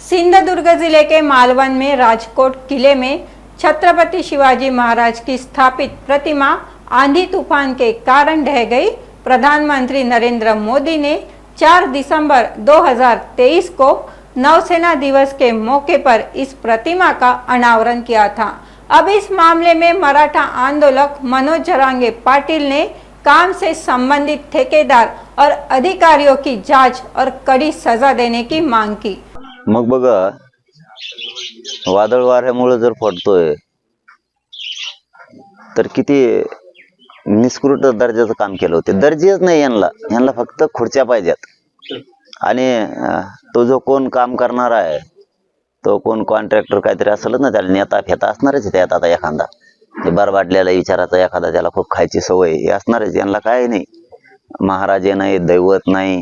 सिंधुदुर्ग जिले के मालवन में राजकोट किले में छत्रपति शिवाजी महाराज की स्थापित प्रतिमा आंधी तूफान के कारण ढह गई। प्रधानमंत्री नरेंद्र मोदी ने 4 दिसंबर 2023 को नौसेना दिवस के मौके पर इस प्रतिमा का अनावरण किया था। अब इस मामले में मराठा आंदोलक मनोज जरांगे पाटिल ने काम से संबंधित ठेकेदार और अधिकारियों की जांच और कड़ी सजा देने की मांग की। मग बघा, वादळ वाऱ्यामुळे जर पडतोय तर किती निष्कृत दर्जाचं काम केलं होतं। दर्जेच नाही यांना फक्त खुर्च्या पाहिजेत। आणि तो जो कोण काम करणार आहे तो कोण कॉन्ट्रॅक्टर काहीतरी असेलच ना, त्याला नेता फेता असणारच आहे त्यात। आता एखादा बरबाडलेला विचाराचा एखादा त्याला खूप खायची सवय हे असणारच। यांना काय नाही, महाराजे नाही, दैवत नाही,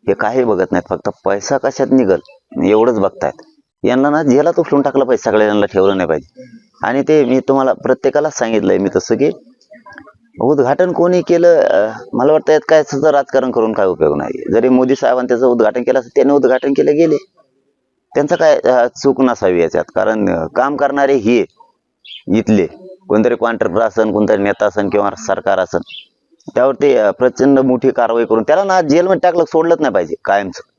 हे काही बघत नाहीत, फक्त पैसा कशात निघल एवढंच बघतायत। यांना ना जेलात उचलून टाकलं पाहिजे, सगळ्यांना ठेवलं नाही पाहिजे। आणि ते मी तुम्हाला प्रत्येकाला सांगितलंय मी तसं की उद्घाटन कोणी केलं, मला वाटतं यात काय सुद्धा राजकारण करून काय उपयोग नाही। जरी मोदी साहेबांनी त्याचं उद्घाटन केलं असतं, त्यांनी उद्घाटन केलं गेले, त्यांचं काय चूक नसावी याच्यात। कारण काम करणारे हे इथले कोणतरी कॉन्ट्रॅक्टर असन, कोणतरी नेता असन किंवा सरकार असन, त्यावरती प्रचंड मोठी कारवाई करून त्याला ना जेलमध्ये टाकलं, सोडलंच नाही पाहिजे कायमचं।